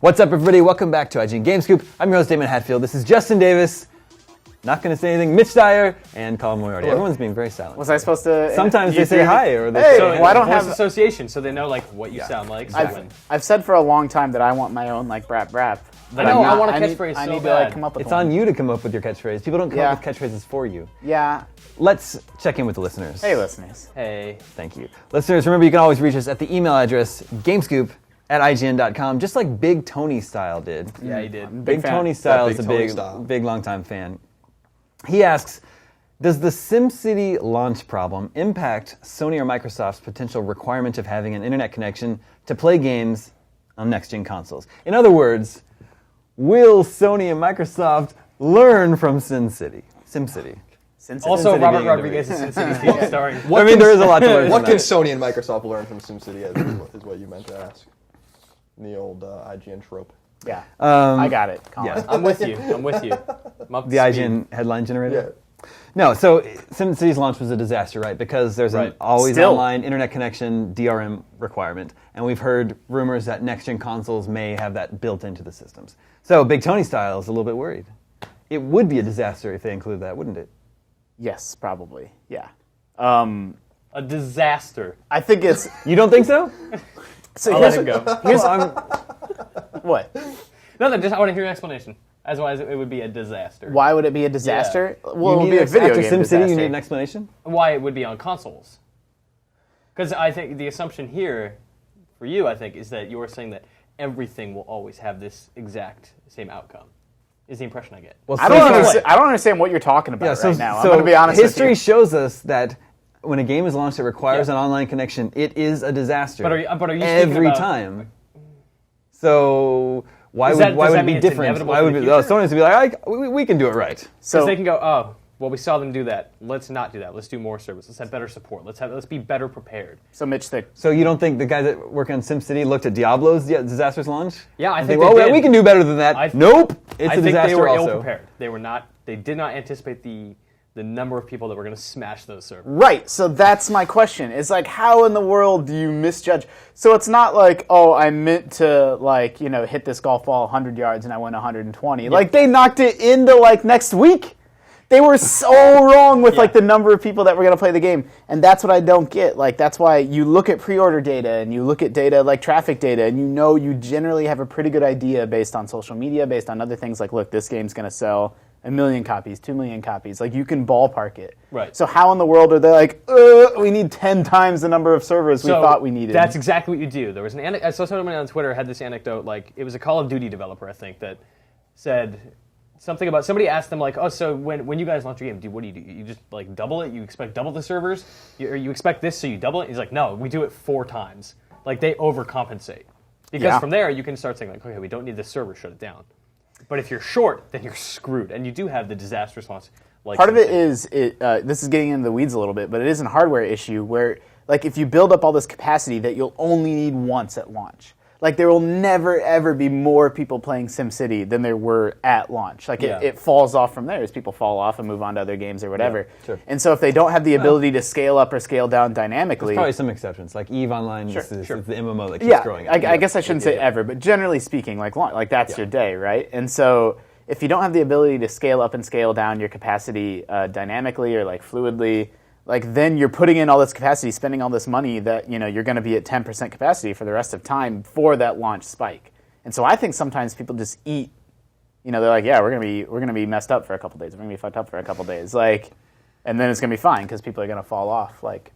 What's up, everybody? Welcome back to IGN Game Scoop. I'm your host, Damon Hatfield. This is Justin Davis. Not going to say anything. Mitch Dyer and Colin Moriarty. Hello. Everyone's being very silent. Was I supposed to? Sometimes they say hi, or they hey, say, well, I don't have association, so they know like what you sound like. I've said for a long time that I want my own like brap brap. But I want a catchphrase I so need bad. to like come up with it's one. on you to come up with your catchphrase. People don't come up with catchphrases for you. Yeah. Let's check in with the listeners. Hey, listeners. Hey. Thank you. Listeners, remember you can always reach us at the email address gamescoop@ign.com, just like Big Tony Style did. Yeah, he did. Big Tony Style is a big longtime fan. He asks, does the SimCity launch problem impact Sony or Microsoft's potential requirement of having an internet connection to play games on next-gen consoles? In other words, will Sony and Microsoft learn from SimCity? Also, SimCity Robert being Rodriguez's SimCity theme starring. I mean, there is a lot to learn What from can that. Sony and Microsoft learn from SimCity is what you meant to ask. The old IGN trope. Yeah. I got it. Colin. Yeah. I'm with you. I'm with you. I'm up to The speed. IGN headline generator? Yeah. No, so SimCity's launch was a disaster, right? Because there's an always online internet connection DRM requirement, and we've heard rumors that next-gen consoles may have that built into the systems. So Big Tony Style is a little bit worried. It would be a disaster if they included that, wouldn't it? Yes, probably. Yeah. A disaster. I think it's. You don't think so? So I'll let him go. What? No, just I want to hear your explanation. Otherwise, it would be a disaster. Why would it be a disaster? Yeah. Well, it would be a video after game SimCity, disaster. you need an explanation? Why it would be on consoles? Because I think the assumption here, for you, I think, is that you're saying that everything will always have this exact same outcome. Is the impression I get. Well, I don't understand what you're talking about right now. I'm going to be honest with history you. shows us that when a game is launched that requires an online connection, it is a disaster. But are you every about, time? So why Does would that it mean be it's different? inevitable Why for would the be, future? Sony's would be like, we can do it right. So Because they can go, oh, well, we saw them do that. Let's not do that. Let's do more service. Let's have better support. Let's be better prepared. So Mitch, So you don't think the guys that work on SimCity looked at Diablo's disastrous launch? Yeah, I and think well, they did. we can do better than that. Nope, it's I a think disaster they were also. ill prepared. They were not. They did not anticipate the number of people that were going to smash those servers. right, so that's my question. It's like, how in the world do you misjudge? So it's not like, oh, I meant to, like, you know, hit this golf ball 100 yards and I went 120. Yeah. Like, they knocked it into, like, next week. They were so wrong with, like, the number of people that were going to play the game. And that's what I don't get. Like, that's why you look at pre-order data and you look at data like traffic data, and you know you generally have a pretty good idea based on social media, based on other things like, look, this game's going to sell 1 million copies, 2 million copies. Like, you can ballpark it. Right. So how in the world are they like, we need 10 times the number of servers we thought we needed? That's exactly what you do. There was I saw somebody on Twitter had this anecdote, like, it was a Call of Duty developer, I think, that said something about, somebody asked them, like, oh, so when you guys launch your game, what do? You just, like, double it? You expect double the servers? You expect this, so you double it? He's like, no, we do it 4 times. Like, they overcompensate. Because from there, you can start saying, like, okay, we don't need this server, shut it down. But if you're short, then you're screwed. And you do have the disastrous launch. Like part of it is, this is getting into the weeds a little bit, but it is a hardware issue where, like, if you build up all this capacity that you'll only need once at launch. Like, there will never, ever be more people playing SimCity than there were at launch. Like, it falls off from there as people fall off and move on to other games or whatever. Yeah, sure. And so if they don't have the ability to scale up or scale down dynamically... There's probably some exceptions. Like EVE Online is the MMO that keeps yeah, growing. I guess I shouldn't say ever, but generally speaking, like that's your day, right? And so if you don't have the ability to scale up and scale down your capacity dynamically or, like, fluidly... like, then you're putting in all this capacity, spending all this money that, you know, you're going to be at 10% capacity for the rest of time for that launch spike. And so I think sometimes people just eat, you know, they're like, yeah, we're going to be messed up for a couple days. We're going to be fucked up for a couple days. Like, and then it's going to be fine because people are going to fall off. Like,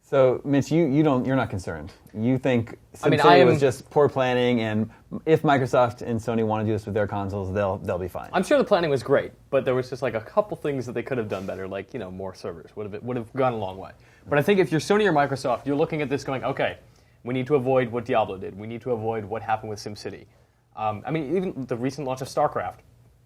so Mitch, you're not concerned. You think SimCity was just poor planning, and if Microsoft and Sony want to do this with their consoles, they'll be fine. I'm sure the planning was great, but there was just, like, a couple things that they could have done better, like, you know, more servers would have gone a long way. But I think if you're Sony or Microsoft, you're looking at this going, okay, we need to avoid what Diablo did. We need to avoid what happened with SimCity. I mean, even the recent launch of StarCraft,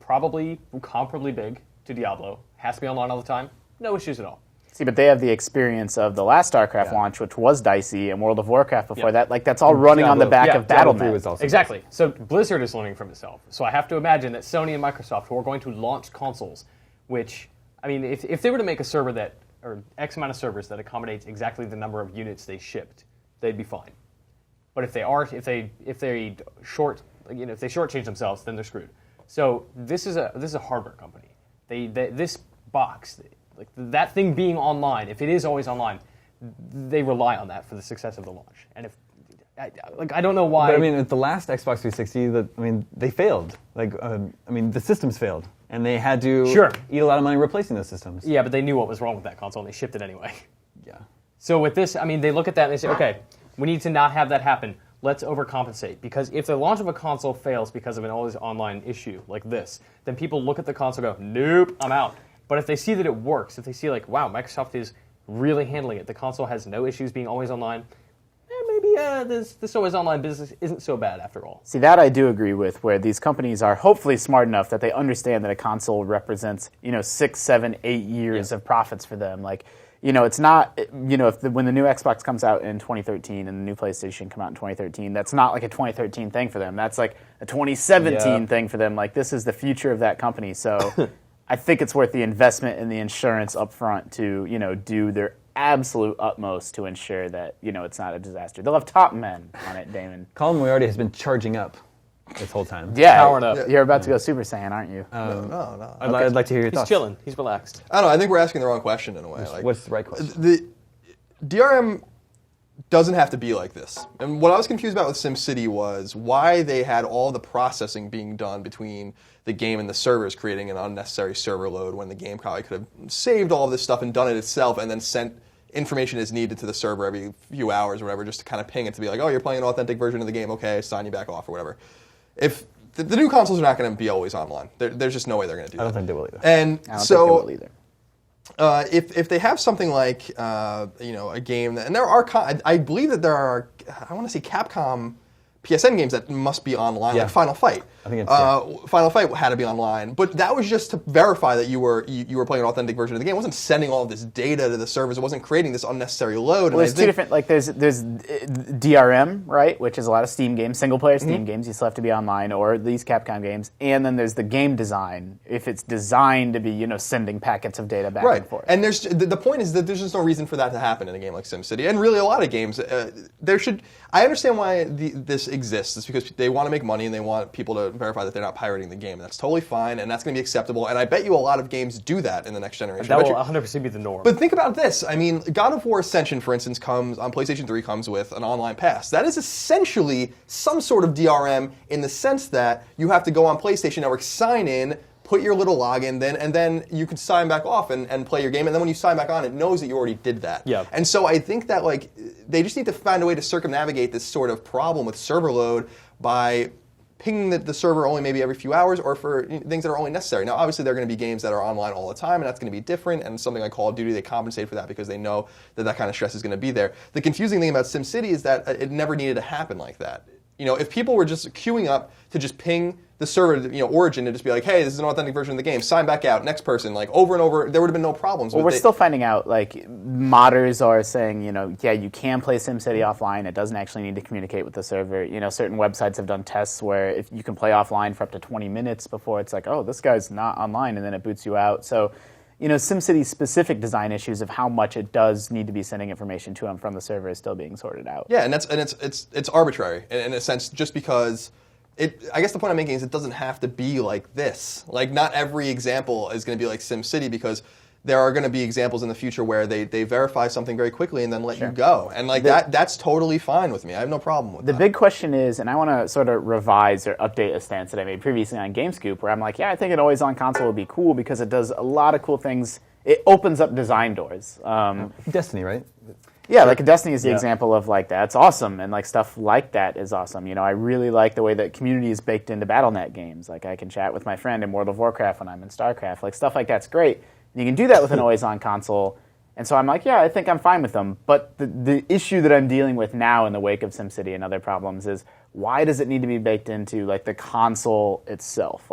probably comparably big to Diablo, has to be online all the time, no issues at all. See, but they have the experience of the last StarCraft launch, which was dicey, and World of Warcraft before that. Like, that's all running on the back of Battle.net. Exactly. So Blizzard is learning from itself. So I have to imagine that Sony and Microsoft, who are going to launch consoles, which, I mean, if they were to make a server that or X amount of servers that accommodates exactly the number of units they shipped, they'd be fine. But if they shortchange themselves, then they're screwed. So this is a hardware company. This box, like that thing being online, if it is always online, they rely on that for the success of the launch. And if I don't know why. But I mean, at the last Xbox 360, they failed. The systems failed, and they had to eat a lot of money replacing those systems. Yeah, but they knew what was wrong with that console, and they shipped it anyway. Yeah. So with this, they look at that and they say, okay, we need to not have that happen. Let's overcompensate. Because if the launch of a console fails because of an always online issue like this, then people look at the console and go, nope, I'm out. But if they see that it works, if they see like, wow, Microsoft is really handling it, the console has no issues being always online, maybe this always online business isn't so bad after all. See, that I do agree with, where these companies are hopefully smart enough that they understand that a console represents, 6, 7, 8 years of profits for them. Like, it's not, when the new Xbox comes out in 2013 and the new PlayStation come out in 2013, that's not like a 2013 thing for them. That's like a 2017 thing for them. Like, this is the future of that company. So I think it's worth the investment and the insurance up front to, do their absolute utmost to ensure that, it's not a disaster. They'll have top men on it, Damon. Colin Moriarty has been charging up this whole time. Yeah, powering up. You're about to go Super Saiyan, aren't you? No. I'd like to hear your thoughts. He's chilling. He's relaxed. I don't know. I think we're asking the wrong question in a way. What's the right question? The DRM doesn't have to be like this. And what I was confused about with SimCity was why they had all the processing being done between the game and the servers, creating an unnecessary server load when the game probably could have saved all of this stuff and done it itself and then sent information as needed to the server every few hours or whatever, just to kind of ping it to be like, oh, you're playing an authentic version of the game, okay, sign you back off or whatever. If the new consoles are not going to be always online, there's just no way they're going to do that. I don't think they will either. And I don't think they will either. If they have something like a game that, and there are I believe that there are, I want to say Capcom PSN games that must be online, like Final Fight. I think it's Final Fight had to be online, but that was just to verify that you were playing an authentic version of the game. It wasn't sending all of this data to the servers. It wasn't creating this unnecessary load. Well, there's two different, like there's DRM, right, which is a lot of Steam games, single player Steam games. You still have to be online, or these Capcom games, and then there's the game design. If it's designed to be, sending packets of data back and forth. And there's the point is that there's just no reason for that to happen in a game like SimCity, and really a lot of games. I understand why this exists. It's because they want to make money and they want people to verify that they're not pirating the game. And that's totally fine, and that's going to be acceptable. And I bet you a lot of games do that in the next generation. That will 100% be the norm. But think about this. I mean, God of War Ascension, for instance, comes on PlayStation 3, comes with an online pass. That is essentially some sort of DRM in the sense that you have to go on PlayStation Network, sign in, put your little login, and then you can sign back off and play your game. And then when you sign back on, it knows that you already did that. Yeah. And so I think that they just need to find a way to circumnavigate this sort of problem with server load by pinging the server only maybe every few hours or for things that are only necessary. Now, obviously, there are going to be games that are online all the time, and that's going to be different. And something like Call of Duty, they compensate for that because they know that kind of stress is going to be there. The confusing thing about SimCity is that it never needed to happen like that. If people were just queuing up to just ping the server, Origin, to just be like, hey, this is an authentic version of the game, sign back out, next person, over and over, there would have been no problems. Well, we're still finding out, modders are saying, you can play SimCity offline. It doesn't actually need to communicate with the server. Certain websites have done tests where if you can play offline for up to 20 minutes before it's like, oh, this guy's not online, and then it boots you out. So, SimCity's specific design issues of how much it does need to be sending information to them from the server is still being sorted out. Yeah, and it's arbitrary in a sense, just because I guess the point I'm making is it doesn't have to be like this. Not every example is going to be like SimCity, because there are going to be examples in the future where they verify something very quickly and then let you go. And that's totally fine with me. I have no problem with that. The big question is, and I want to sort of revise or update a stance that I made previously on GameScoop, where I'm like, I think an always-on console would be cool because it does a lot of cool things. It opens up design doors. Destiny, right? Yeah, Destiny is the example of that's awesome, and stuff like that is awesome. I really like the way that community is baked into BattleNet games. I can chat with my friend in World of Warcraft when I'm in StarCraft. Stuff like that's great. And you can do that with an always-on console. And so I'm like, I think I'm fine with them. But the issue that I'm dealing with now in the wake of SimCity and other problems is, why does it need to be baked into the console itself?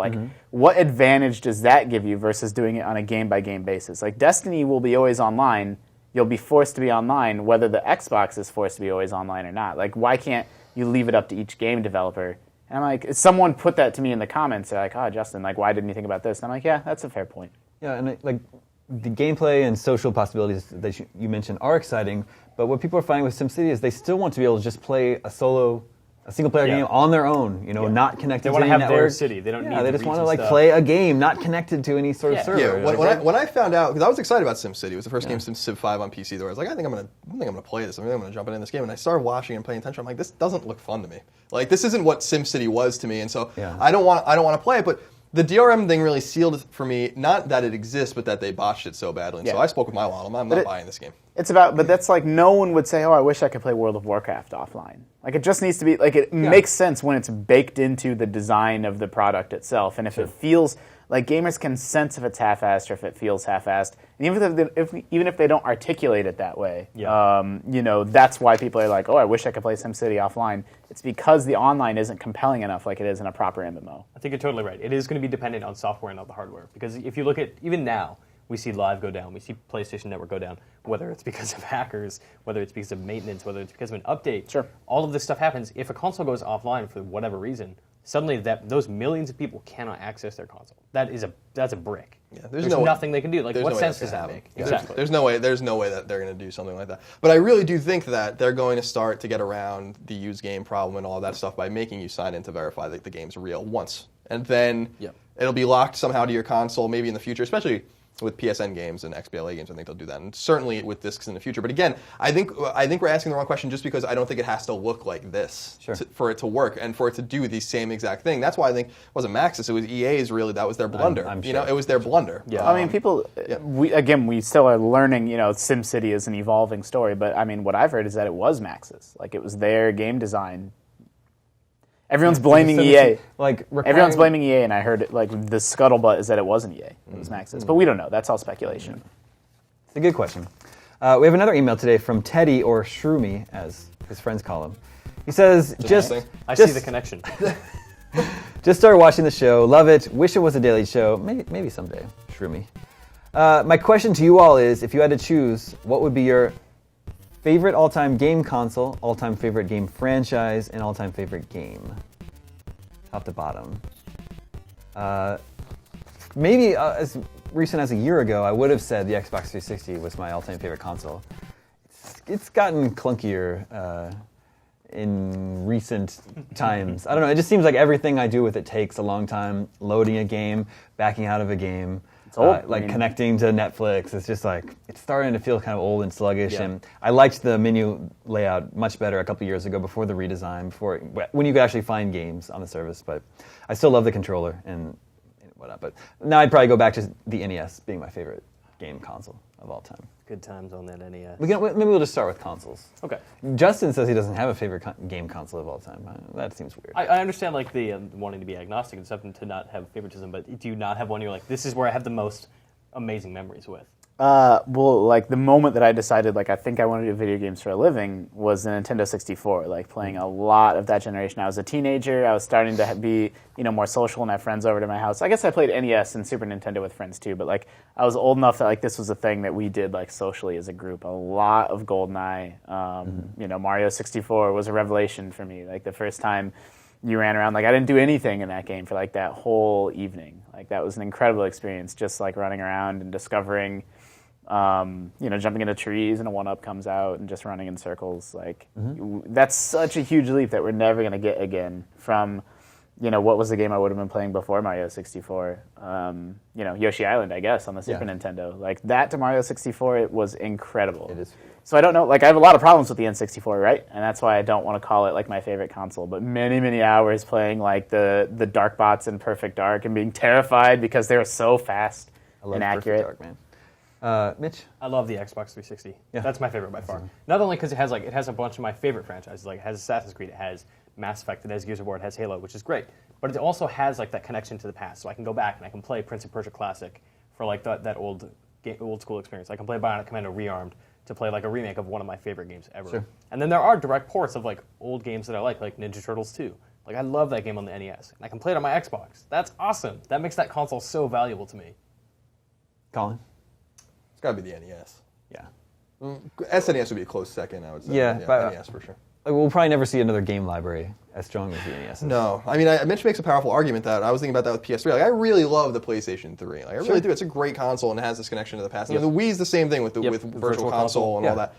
What advantage does that give you versus doing it on a game-by-game basis? Destiny will be always online. You'll be forced to be online whether the Xbox is forced to be always online or not. Why can't you leave it up to each game developer? And I'm like, someone put that to me in the comments. They're like, oh, Justin, why didn't you think about this? And I'm like, yeah, that's a fair point. Yeah, and the gameplay and social possibilities that you mentioned are exciting, but what people are finding with SimCity is they still want to be able to just play a single-player game on their own, not connected to any network. They want to have their city. They don't need they just want to play a game, not connected to any sort of server. Yeah, when I found out, because I was excited about SimCity, it was the first game since Civ 5 on PC. Where I was like, I think I'm gonna play this. I think I'm gonna jump in this game. And I started watching and paying attention. I'm like, this doesn't look fun to me. Like, this isn't what SimCity was to me. And so I don't want to play it. But the DRM thing really sealed it for me. Not that it exists, but that they botched it so badly. And so I spoke with my lot. I'm not buying this game. But that's like no one would say, oh, I wish I could play World of Warcraft offline. Like, it just needs to be, like, it makes sense when it's baked into the design of the product itself. And if it feels, like, gamers can sense if it's half-assed or if it feels half-assed. And even if they don't articulate it that way, that's why people are like, oh, I wish I could play SimCity offline. It's because the online isn't compelling enough like it is in a proper MMO. I think you're totally right. It is going to be dependent on software and not the hardware. Because if you look at, even now, we see Live go down, we see PlayStation Network go down, whether it's because of hackers, whether it's because of maintenance, whether it's because of an update. Sure. All of this stuff happens. If a console goes offline for whatever reason, suddenly those millions of people cannot access their console. That's a brick. Yeah, there's nothing they can do. Like, what sense does that make? Exactly. There's no way that they're going to do something like that. But I really do think that they're going to start to get around the used game problem and all that stuff by making you sign in to verify that the game's real once. And then it'll be locked somehow to your console, maybe in the future, especially with PSN games and XBLA games. I think they'll do that, and certainly with discs in the future. But again, I think we're asking the wrong question just because I don't think it has to look like this for it to work and for it to do the same exact thing. That's why I think it wasn't Maxis, it was EA's. Really, that was their blunder. I'm sure. It was their blunder. Yeah, I mean, people. We still are learning. SimCity is an evolving story, but I mean, what I've heard is that it was Maxis. Like, it was their game design. Everyone's blaming EA. Everyone's blaming EA, and I heard the scuttlebutt is that it wasn't EA. It was Maxis. But we don't know. That's all speculation. It's a good question. We have another email today from Teddy, or Shroomy, as his friends call him. He says, I see the connection. Just started watching the show. Love it. Wish it was a daily show. Maybe someday, Shroomy. My question to you all is, if you had to choose, what would be your favorite all-time game console, all-time favorite game franchise, and all-time favorite game? Top to bottom. Maybe as recent as a year ago, I would have said the Xbox 360 was my all-time favorite console. It's gotten clunkier in recent times. I don't know, it just seems like everything I do with it takes a long time. Loading a game, backing out of a game. Connecting to Netflix, it's just it's starting to feel kind of old and sluggish. Yeah. And I liked the menu layout much better a couple years ago before the redesign, when you could actually find games on the service. But I still love the controller and whatnot. But now I'd probably go back to the NES being my favorite game console of all time. Good times on that NES. Maybe we'll just start with consoles. Okay. Justin says he doesn't have a favorite game console of all time. That seems weird. I understand the wanting to be agnostic and stuff and to not have favoritism, but do you not have one you're like, this is where I have the most amazing memories with? The moment that I decided, I think I want to do video games for a living was the Nintendo 64, playing a lot of that generation. I was a teenager. I was starting to be, more social and have friends over to my house. I guess I played NES and Super Nintendo with friends too, but, I was old enough that, this was a thing that we did, socially as a group. A lot of GoldenEye. Mario 64 was a revelation for me. The first time you ran around, I didn't do anything in that game for, that whole evening. That was an incredible experience, just, running around and discovering... jumping into trees and a 1-up comes out and just running in circles. That's such a huge leap that we're never going to get again from, what was the game I would have been playing before Mario 64? Yoshi Island, I guess, on the Super Nintendo. That to Mario 64, it was incredible. It is. So I don't know, I have a lot of problems with the N64, right? And that's why I don't want to call it, my favorite console. But many, many hours playing, the Dark Bots in Perfect Dark and being terrified because they were so fast and accurate. Perfect Dark, man. Mitch? I love the Xbox 360. Yeah. That's my favorite by far. Not only because it has a bunch of my favorite franchises. It has Assassin's Creed, it has Mass Effect, it has Gears of War, it has Halo, which is great. But it also has that connection to the past. So I can go back and I can play Prince of Persia Classic for that old school experience. I can play Bionic Commando Rearmed to play a remake of one of my favorite games ever. Sure. And then there are direct ports of old games that I like Ninja Turtles 2. I love that game on the NES. And I can play it on my Xbox. That's awesome. That makes that console so valuable to me. Colin? It's got to be the NES. Yeah. SNES would be a close second, I would say. Yeah, but, NES for sure. we'll probably never see another game library as strong as the NES. No, I mean, Mitch makes a powerful argument that I was thinking about that with PS3. Like, I really love the PlayStation 3. Like, I really do. It's a great console and it has this connection to the past. And the Wii's the same thing with with Virtual Console and all that.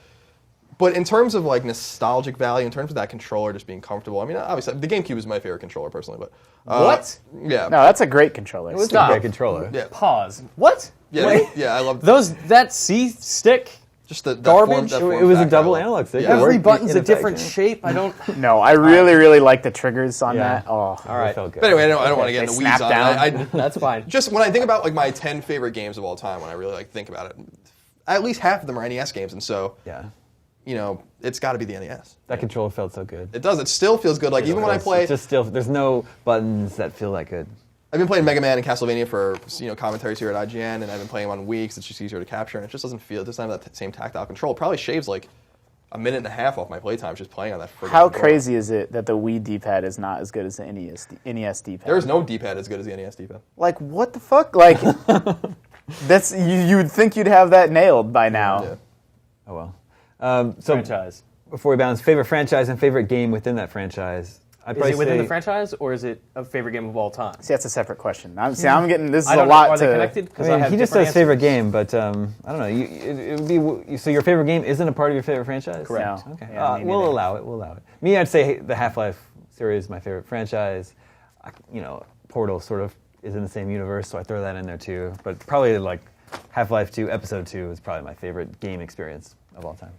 But in terms of like nostalgic value, in terms of that controller just being comfortable, I mean, obviously the GameCube is my favorite controller personally. But What? Yeah. No, that's a great controller. It was Stop. a great controller. Yeah. Pause. What? Yeah. Yeah. I love That C stick. just the Garbage? That form It was a factor, double I love. analog stick. Yeah. It Every worked button's in a different effect, shape. I don't. No, I really like the triggers on Yeah. that. Oh, All right. It felt good. But anyway, I don't want to get They into weeds snap on down. it. That's fine. Just when I think about like my 10 favorite games of all time, when I really like think about it, at least half of them are NES games, and so Yeah. you know it's got to be the NES. That controller felt so good. It does. It still feels good. Like even when I play, It's just still, there's no buttons that feel that good. I've been playing Mega Man and Castlevania for commentaries here at IGN, and I've been playing them on Wii because it's just easier to capture, and it just doesn't feel. It doesn't have that same tactile control. It probably shaves like a minute and a half off my playtime just playing on that. how controller. crazy is it that the Wii D-pad is not as good as the NES D-pad? There is no D-pad as good as the NES D-pad. Like, what the fuck? Like, that's you would think you'd have that nailed by now. Yeah. Oh well. So Franchise. before we bounce, favorite franchise and favorite game within that franchise. I'd Is probably it within say, the franchise or is it a favorite game of all time? See, that's a separate question. I'm getting this is I a don't lot know. Are to. they connected? I 'Cause mean, have he just different says favorite answers. game, but I don't know. It would be so. Your favorite game isn't a part of your favorite franchise. Correct. No. Okay. Yeah, me We'll neither. allow it. We'll allow it. Me, I'd say the Half-Life series is my favorite franchise. Portal sort of is in the same universe, so I throw that in there too. But probably like Half-Life 2 Episode 2 is probably my favorite game experience of all time.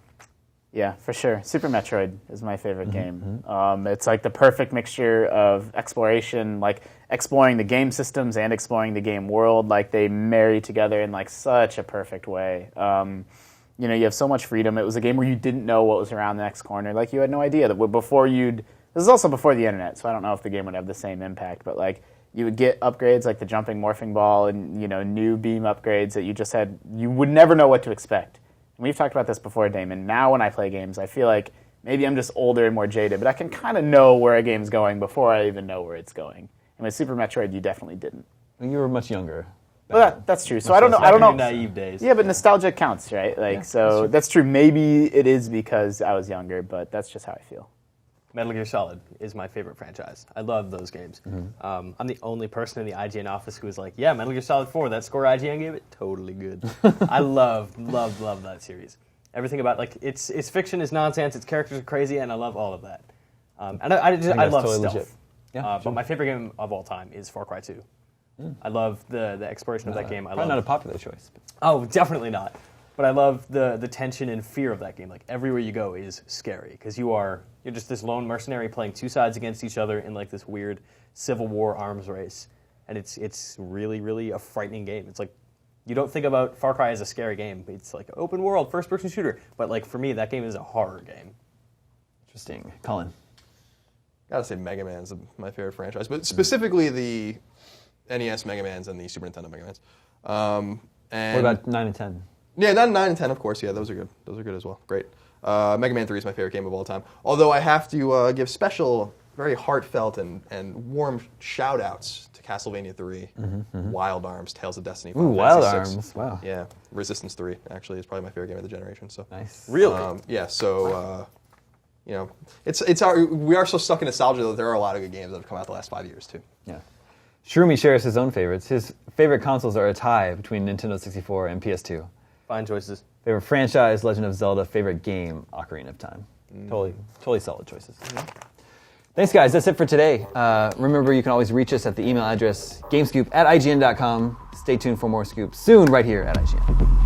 Yeah, for sure. Super Metroid is my favorite game. It's like the perfect mixture of exploration, like exploring the game systems and exploring the game world. Like they marry together in like such a perfect way. You have so much freedom. It was a game where you didn't know what was around the next corner. Like you had no idea that before you'd. This is also before the internet, so I don't know if the game would have the same impact. But like you would get upgrades like the jumping morphing ball and new beam upgrades that you would never know what to expect. We've talked about this before, Damon. Now when I play games, I feel like maybe I'm just older and more jaded, but I can kind of know where a game's going before I even know where it's going. And with Super Metroid, you definitely didn't. You were much younger. Well, that's true. So I don't know. Back in your naive days. Yeah, but nostalgia counts, right? Like, so that's true. Maybe it is because I was younger, but that's just how I feel. Metal Gear Solid is my favorite franchise. I love those games. I'm the only person in the IGN office who is like, yeah, Metal Gear Solid 4, that score IGN gave it, totally good. I love that series. Everything about it's fiction, it's nonsense, its characters are crazy, and I love all of that. And I love totally stealth. legit. Yeah, But my favorite game of all time is Far Cry 2. I love the exploration of that game. Probably not a popular choice. But. Oh, definitely not. But I love the tension and fear of that game. Like everywhere you go is scary because you're just this lone mercenary playing two sides against each other in like this weird Civil War arms race, and it's really really a frightening game. It's like you don't think about Far Cry as a scary game. It's like open world first person shooter, but like for me that game is a horror game. Interesting, Colin. Gotta say Mega Man's my favorite franchise, but specifically the NES Mega Mans and the Super Nintendo Mega Mans. And What about 9 and 10? Yeah, 9 and 10, of course. Yeah, those are good. Those are good as well. Great. Mega Man 3 is my favorite game of all time. Although I have to give special, very heartfelt and warm shout-outs to Castlevania 3, Wild Arms, Tales of Destiny, Final Wild Fantasy VI. Arms. Wow. Yeah, Resistance 3 actually is probably my favorite game of the generation. So Nice. Really? yeah. So we are so stuck in nostalgia that there are a lot of good games that have come out the last 5 years too. Yeah. Shroomy shares his own favorites. His favorite consoles are a tie between Nintendo 64 and PS2. Fine choices. Favorite franchise, Legend of Zelda. Favorite game, Ocarina of Time. Totally solid choices. Thanks, guys. That's it for today. Remember, you can always reach us at the email address gamescoop@ign.com. Stay tuned for more scoops soon right here at IGN.